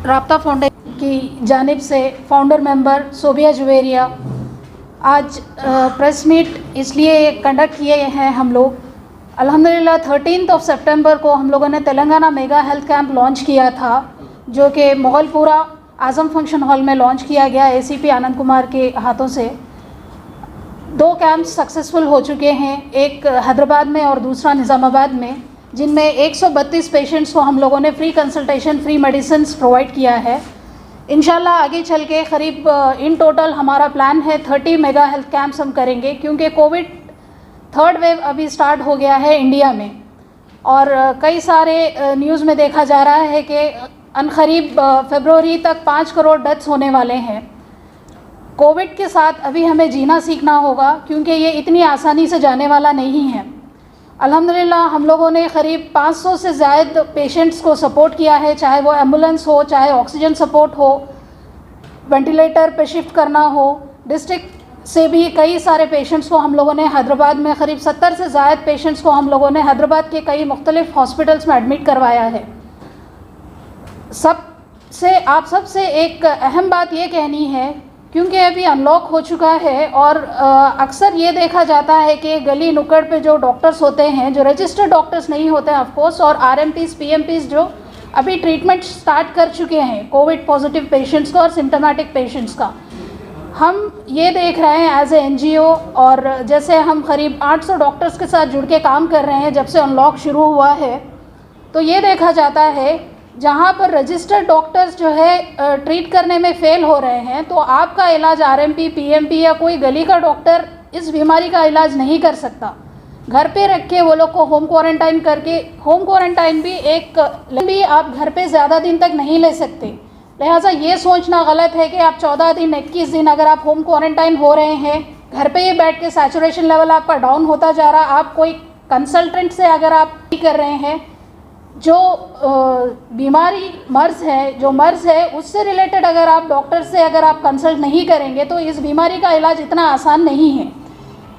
राब्ता फाउंडेशन की जानिब से फाउंडर मेंबर सोबिया जुवेरिया आज प्रेस मीट इसलिए कंडक्ट किए हैं हम लोग। अल्हम्दुलिल्लाह 13 सितंबर को हम लोगों ने Telangana mega health camp launch किया था, जो कि मोगलपुरा आज़म फंक्शन हॉल में लॉन्च किया गया एसीपी आनंद कुमार के हाथों से। 2 कैंप सक्सेसफुल हो चुके हैं, एक हैदराबाद में और दूसरा निज़ामाबाद में, जिनमें 132 पेशेंट्स को हम लोगों ने free consultation, free medicines provide किया है। इंशाल्लाह आगे चल के करीब इन टोटल हमारा प्लान है 30 मेगा हेल्थ कैंप्स हम करेंगे, क्योंकि कोविड 3rd वेव अभी स्टार्ट हो गया है इंडिया में। और कई सारे न्यूज़ में देखा जा रहा है कि अनकरीब फरवरी तक 5 करोड़ डेथ्स होने वाले हैं। कोविड के साथ अभी हमें जीना सीखना होगा, क्योंकि ये इतनी आसानी से जाने वाला नहीं है। अल्हम्दुलिल्लाह हम लोगों ने करीब 500 से ज़्यादा पेशेंट्स को सपोर्ट किया है, चाहे वो एम्बुलेंस हो, चाहे ऑक्सीजन सपोर्ट हो, वेंटिलेटर पे शिफ्ट करना हो। डिस्ट्रिक्ट से भी कई सारे पेशेंट्स को हम लोगों ने हैदराबाद में करीब 70 से ज़्यादा पेशेंट्स को हम लोगों ने हैदराबाद के कई मुख्तलिफ हॉस्पिटल्स में एडमिट करवाया है। आप सबसे एक अहम बात ये कहनी है, क्योंकि अभी अनलॉक हो चुका है और अक्सर ये देखा जाता है कि गली नुक्कड़ पे जो डॉक्टर्स होते हैं, जो रजिस्टर्ड डॉक्टर्स नहीं होते हैं ऑफकोर्स, और आरएमपीज पीएमपीज जो अभी ट्रीटमेंट स्टार्ट कर चुके हैं कोविड पॉजिटिव पेशेंट्स का और सिम्टोमेटिक पेशेंट्स का, हम ये देख रहे हैं एज ए एनजीओ। और जैसे हम करीब 800 डॉक्टर्स के साथ जुड़ के काम कर रहे हैं जब से अनलॉक शुरू हुआ है, तो ये देखा जाता है जहाँ पर रजिस्टर्ड डॉक्टर्स जो है ट्रीट करने में फ़ेल हो रहे हैं, तो आपका इलाज आरएमपी, पीएमपी या कोई गली का डॉक्टर इस बीमारी का इलाज नहीं कर सकता। घर पे रख के वो लोग को होम क्वारंटाइन करके, होम क्वारंटाइन भी आप घर पे ज़्यादा दिन तक नहीं ले सकते। लिहाजा ये सोचना गलत है कि आप 14 दिन 21 दिन अगर आप होम क्वारंटाइन हो रहे हैं, घर पे ही बैठ के सैचुरेशन लेवल आपका डाउन होता जा रहा, आप कोई कंसल्टेंट से अगर आप कर रहे हैं, जो बीमारी मर्ज़ है उससे रिलेटेड अगर आप डॉक्टर से अगर आप कंसल्ट नहीं करेंगे, तो इस बीमारी का इलाज इतना आसान नहीं है।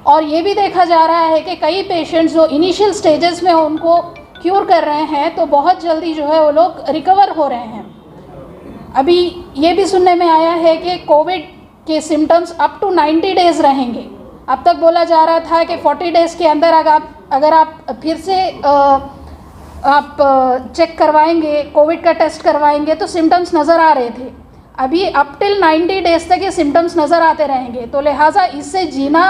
और ये भी देखा जा रहा है कि कई पेशेंट्स जो इनिशियल स्टेजेस में उनको क्यूर कर रहे हैं, तो बहुत जल्दी जो है वो लोग रिकवर हो रहे हैं। अभी ये भी सुनने में आया है कि कोविड के सिम्टम्स अप टू 90 डेज़ रहेंगे। अब तक बोला जा रहा था कि 40 डेज़ के अंदर अगर आप फिर से आप चेक करवाएंगे, कोविड का टेस्ट करवाएंगे, तो सिम्टम्स नज़र आ रहे थे। अभी अप टिल 90 डेज़ तक ये सिम्टम्स नज़र आते रहेंगे। तो लिहाजा इससे जीना,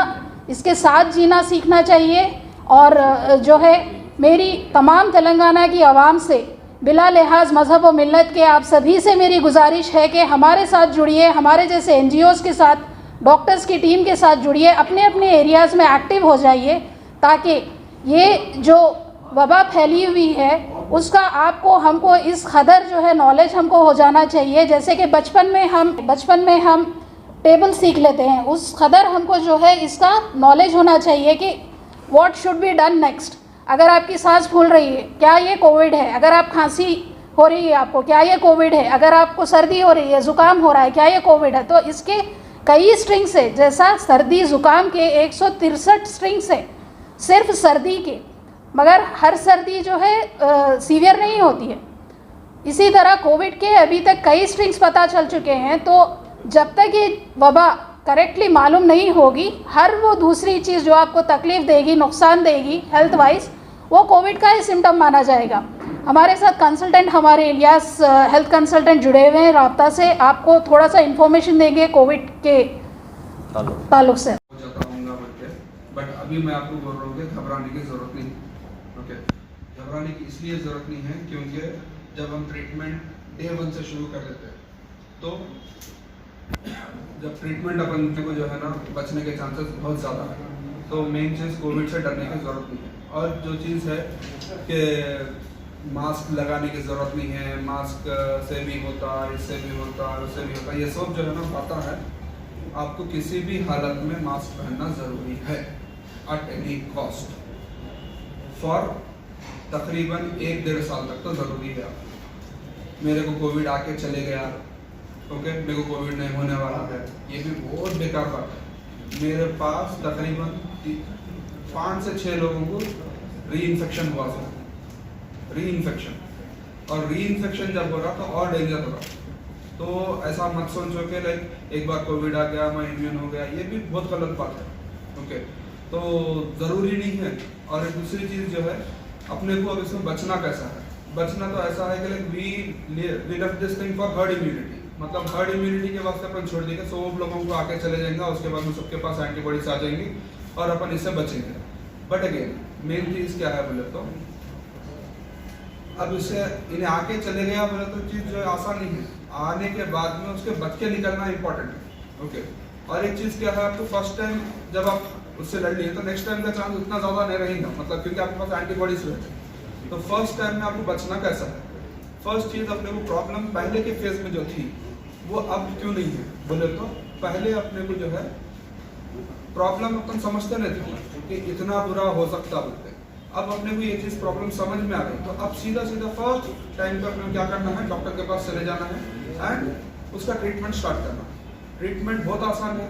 इसके साथ जीना सीखना चाहिए। और जो है मेरी तमाम तेलंगाना की आवाम से बिला लिहाज मज़हब व मिल्लत के आप सभी से मेरी गुजारिश है कि हमारे साथ जुड़िए, हमारे जैसे एनजीओज़ के साथ, डॉक्टर्स की टीम के साथ जुड़िए, अपने अपने एरियाज़ में एक्टिव हो जाइए, ताकि ये जो वबा फैली हुई है उसका हमको इस कदर जो है नॉलेज हमको हो जाना चाहिए। जैसे कि बचपन में हम टेबल सीख लेते हैं, उस कदर हमको जो है इसका नॉलेज होना चाहिए कि what should be done next. अगर आपकी सांस फूल रही है, क्या ये कोविड है? अगर आप खांसी हो रही है आपको, क्या ये कोविड है? अगर आपको सर्दी हो रही है, ज़ुकाम हो रहा है, क्या ये कोविड है? तो इसके कई स्ट्रिंग्स है, जैसा सर्दी ज़ुकाम के 163 स्ट्रिंग्स है सिर्फ सर्दी के, मगर हर सर्दी जो है सीवियर नहीं होती है। इसी तरह कोविड के अभी तक कई स्ट्रिंग्स पता चल चुके हैं। तो जब तक ये वबा करेक्टली मालूम नहीं होगी, हर वो दूसरी चीज़ जो आपको तकलीफ़ देगी, नुकसान देगी हेल्थ वाइज, वो कोविड का ही सिम्टम माना जाएगा। हमारे साथ कंसल्टेंट, हमारे इलियास हेल्थ कंसल्टेंट जुड़े हुए हैं राब्ता से, आपको थोड़ा सा इन्फॉर्मेशन देंगे कोविड के ताल्लुक से। बट अभी मैं आपको बोल रहा हूँ कि घबराने की ज़रूरत नहीं। ओके, घबराने की इसलिए ज़रूरत नहीं है क्योंकि जब हम ट्रीटमेंट डे 1 से शुरू कर देते हैं, तो जब ट्रीटमेंट अपन को जो है ना बचने के चांसेस बहुत ज़्यादा है। तो मेन चीज़ कोविड से डरने की ज़रूरत नहीं है। और जो चीज़ है कि मास्क लगाने की ज़रूरत नहीं है, मास्क से भी होता, इससे भी होता, उससे भी होता, ये सब जो है ना पता है। आपको किसी भी हालत में मास्क पहनना ज़रूरी है एट एनी कॉस्ट, फॉर तकरीबन 1-1.5 साल तक तो ज़रूरी है। मेरे को कोविड आके चले गया, ओके, मेरे को कोविड नहीं होने वाला है, ये भी बहुत बेकार बात है। मेरे पास तकरीबन 5 से 6 लोगों को री इन्फेक्शन हुआ था, री इन्फेक्शन। और री इन्फेक्शन जब हो रहा तो और डेंजर हो रहा। तो ऐसा मत सोचो कि लाइक एक बार कोविड आ गया मैं इम्यून हो गया, ये भी बहुत गलत बात है। ओके, तो ज़रूरी नहीं है। और एक दूसरी चीज़ जो है, अपने को अब इसमें बचना कैसा है? बचना तो ऐसा है कि like we left this thing for herd immunity, मतलब हर्ड इम्यूनिटी के वास्ते अपन छोड़ देंगे, 100 लोगों को आके चले जाएंगे, उसके बाद में सबके पास एंटीबॉडीज आ जाएंगी और अपन इससे बचेंगे। बट अगेन मेन चीज़ क्या है बोले तो, अब इससे इन्हें आके चले गया बोले तो चीज़ जो है आसान नहीं है, आने के बाद में उसके बच के निकलना इंपॉर्टेंट है। ओके, और एक चीज़ क्या है, आपको फर्स्ट टाइम जब आप उससे लड़ लिए तो नेक्स्ट टाइम का चांस उतना ज़्यादा नहीं रहेगा, मतलब क्योंकि आपके पास एंटीबॉडीज रहते हैं। तो फर्स्ट टाइम में आपको बचना कैसा है? फर्स्ट चीज़, अपने को प्रॉब्लम पहले के फेज में जो थी वो अब क्यों नहीं है बोले तो, पहले अपने को जो है प्रॉब्लम अपन समझते नहीं थे कि इतना बुरा हो सकता बोलते, अब अपने को ये चीज़ प्रॉब्लम समझ में आ गई। तो अब सीधा सीधा फर्स्ट टाइम पे अपने क्या करना है, डॉक्टर के पास चले जाना है एंड उसका ट्रीटमेंट स्टार्ट करना। ट्रीटमेंट बहुत आसान है,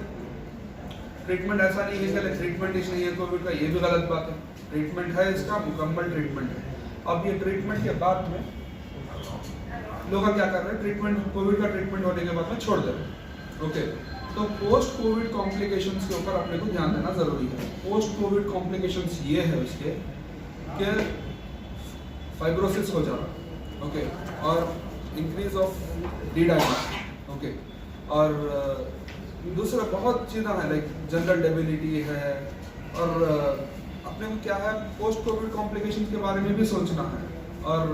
ट्रीटमेंट ऐसा नहीं है कि ट्रीटमेंट इस नहीं है कोविड का, ये भी गलत बात है। ट्रीटमेंट है, इसका मुकम्मल ट्रीटमेंट है। अब ये ट्रीटमेंट के बाद में लोग क्या कर रहे हैं, ट्रीटमेंट कोविड का ट्रीटमेंट होने के बाद में छोड़ दे रहे हैं। ओके, तो पोस्ट कोविड कॉम्प्लिकेशंस के ऊपर अपने को ध्यान देना जरूरी है। पोस्ट कोविड कॉम्प्लिकेशंस ये है उसके कि फाइब्रोसिस हो जाना, ओके, और इंक्रीज ऑफ डी-डाइमर, ओके, और दूसरा बहुत चीज़ें हैं लाइक जनरल डेबिलिटी है। और अपने को क्या है, पोस्ट कोविड कॉम्प्लिकेशंस के बारे में भी सोचना है। और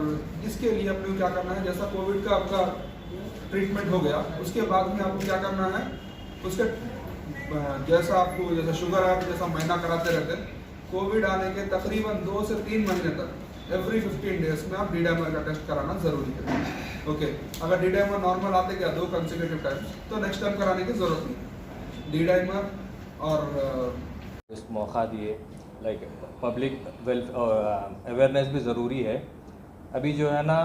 इसके लिए अपने को क्या करना है, जैसा कोविड का आपका ट्रीटमेंट हो गया उसके बाद में आपको क्या करना है, उसके जैसा आपको जैसा शुगर है, जैसा महीना कराते रहते हैं, कोविड आने के तकरीबन 2 से 3 महीने तक एवरी 15 डेज में आप डी-डाइमर का टेस्ट कराना जरूरी है। ओके, अगर डी-डाइमर नॉर्मल आते क्या 2 कंसेक्यूटिव टाइम्स, तो नेक्स्ट टाइम कराने की जरूरत नहीं है। डी-डाइमर और इस मौका दिए, लाइक पब्लिक अवेयरनेस भी ज़रूरी है। अभी जो है ना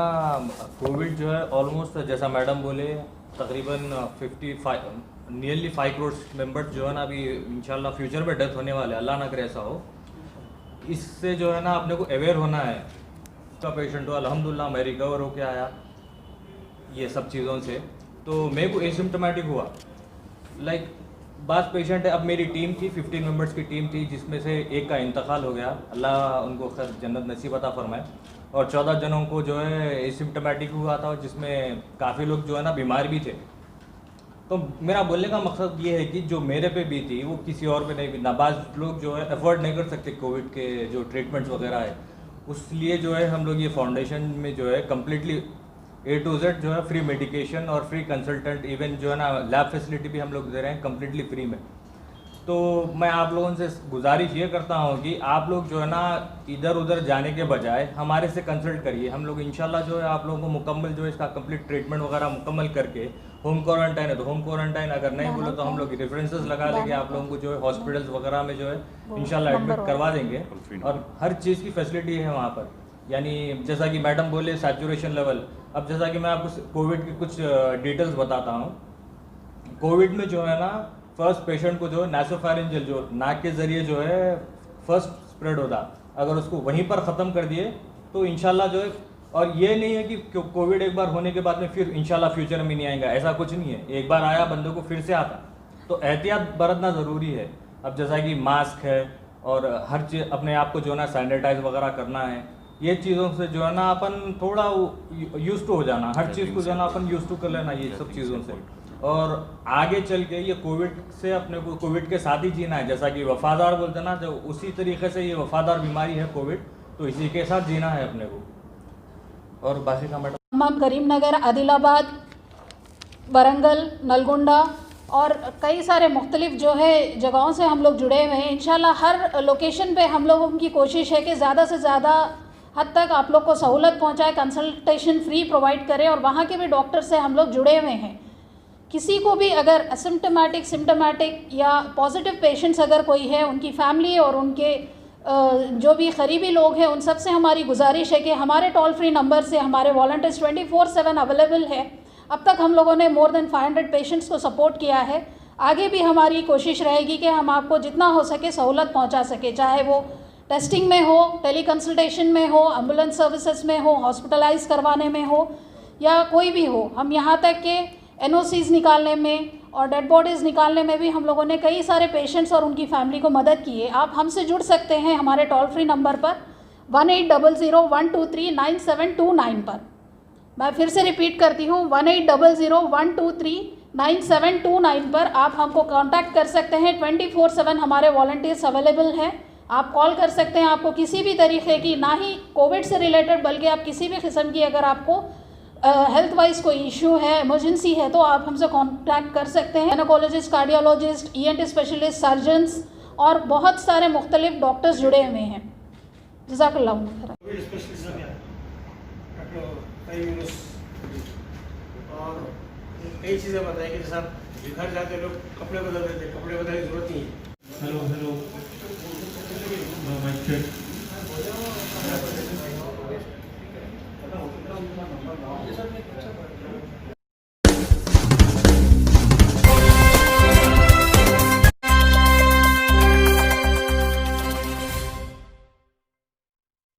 कोविड जो है ऑलमोस्ट जैसा मैडम बोले तकरीबन 55 5 करोड़ मेंबर्स जो है ना अभी इंशाल्लाह फ्यूचर में डेथ होने वाले, अल्लाह ना करे ऐसा हो। इससे जो है ना अपने को अवेयर होना है। का पेशेंट हो, अल्हम्दुलिल्लाह मैं रिकवर होके आया ये सब चीज़ों से, तो मेरे को एसिम्प्टोमेटिक हुआ। लाइक बात पेशेंट है, अब मेरी टीम थी 15 मेंबर्स की टीम थी, जिसमें से एक का इंतकाल हो गया, अल्लाह उनको खैर जन्नत नसीब अता फरमाए। और 14 जनों को जो है एसिम्प्टोमेटिक हुआ था, जिसमें काफ़ी लोग जो है ना बीमार भी थे। तो मेरा बोलने का मकसद ये है कि जो मेरे पे भी थी वो किसी और पे नहीं भी, नाबाज लोग जो है अफोर्ड नहीं कर सकते कोविड के जो ट्रीटमेंट्स वगैरह है, उसलिए जो है हम लोग ये फाउंडेशन में जो है कम्प्लीटली A to Z जो है फ्री मेडिकेशन और फ्री कंसल्टेंट, इवन जो है ना लैब फैसिलिटी भी हम लोग दे रहे हैं कम्प्लीटली फ्री में। तो मैं आप लोगों से गुजारिश ये करता हूँ कि आप लोग जो है ना इधर उधर जाने के बजाय हमारे से कंसल्ट करिए। हम लोग इंशाल्लाह जो है आप लोगों को मुकम्मल जो है इसका कंप्लीट ट्रीटमेंट वगैरह मुकम्मल करके, होम क्वारंटाइन है तो होम क्वारंटाइन, अगर नहीं बोले तो हम लोग रेफरेंसेस लगा लेंगे, आप लोगों को जो है हॉस्पिटल्स वगैरह में जो है इंशाल्लाह एडमिट करवा देंगे। और हर चीज़ की फैसिलिटी है वहाँ पर, यानी जैसा कि मैडम बोले सैचुरेशन लेवल। अब जैसा कि मैं आपको कोविड की कुछ डिटेल्स बताता हूँ। कोविड में जो है ना फर्स्ट पेशेंट को जो है नासोफैरिंजियल जो नाक के ज़रिए जो है फर्स्ट स्प्रेड होता, अगर उसको वहीं पर ख़त्म कर दिए तो इंशाल्लाह जो है, और ये नहीं है कि कोविड एक बार होने के बाद में फिर इंशाल्लाह फ्यूचर में नहीं आएगा, ऐसा कुछ नहीं है। एक बार आया बंदे को फिर से आता, तो एहतियात बरतना ज़रूरी है। अब जैसा कि मास्क है और हर चीज़ अपने आप को जो है ना सैनिटाइज वगैरह करना है, ये चीज़ों से जो है ना अपन थोड़ा यूज टू हो जाना, हर चीज़ को जो है ना अपन यूज टू कर लेना ये सब चीज़ों से। और आगे चल के ये कोविड से अपने को कोविड के साथ ही जीना है, जैसा कि वफादार बोलते ना, जो उसी तरीके से ये वफादार बीमारी है कोविड, तो इसी के साथ जीना है अपने को। और बाकी का मैडम तमाम करीमनगर, आदिलाबाद, वरंगल, नलगोंडा और कई सारे मुख्तलिफ जो है जगहों से हम लोग जुड़े हुए हैं। इंशाल्लाह हर लोकेशन पे हम लोगों की कोशिश है कि ज़्यादा से ज़्यादा हद तक आप लोग को सहूलत पहुंचाए, कंसल्टेशन फ्री प्रोवाइड करें, और वहाँ के भी डॉक्टर से हम लोग जुड़े हुए हैं। किसी को भी अगर असिम्टोमेटिक, सिम्टोमेटिक या पॉजिटिव पेशेंट्स अगर कोई है, उनकी फैमिली और उनके जो भी करीबी लोग हैं, उन सब से हमारी गुजारिश है कि हमारे टोल फ्री नंबर से हमारे वॉलंटियर्स 24/7 अवेलेबल है। अब तक हम लोगों ने मोर देन 500 पेशेंट्स को सपोर्ट किया है। आगे भी हमारी कोशिश रहेगी कि हम आपको जितना हो सके सहूलत पहुंचा सके, चाहे वो टेस्टिंग में हो, टेली कंसल्टेशन में हो, एम्बुलेंस सर्विसेज में हो, हॉस्पिटलाइज करवाने में हो, या कोई भी हो। हम यहाँ तक के NOCs निकालने में और डेड बॉडीज़ निकालने में भी हम लोगों ने कई सारे पेशेंट्स और उनकी फैमिली को मदद की है। आप हमसे जुड़ सकते हैं हमारे टोल फ्री नंबर पर 1800-123-9729 पर। मैं फिर से रिपीट करती हूँ 1800-123-9729 पर आप हमको कांटेक्ट कर सकते हैं। 24/7 हमारे वॉलंटियर्स अवेलेबल हैं। आप कॉल कर सकते हैं। आपको किसी भी तरीके की, ना ही कोविड से रिलेटेड बल्कि आप किसी भी किस्म की अगर आपको हेल्थ वाइज कोई इशू है, इमरजेंसी है, तो आप हमसे कांटेक्ट कर सकते हैं। Gynaecologist, cardiologist, ENT specialist, surgeons और बहुत सारे मुख्तलिफ डॉक्टर्स जुड़े हुए हैं। जज़ाकल्लाह खैर। कोविड स्पेशलिस्ट हो गया डॉक्टर तय्यब यूनुस, और कई चीज़ें बताई कि जैसे आप घर जाते लोग कपड़े बदल देते, कपड़े बदलने की जरूरत नहीं है। Hello, my check.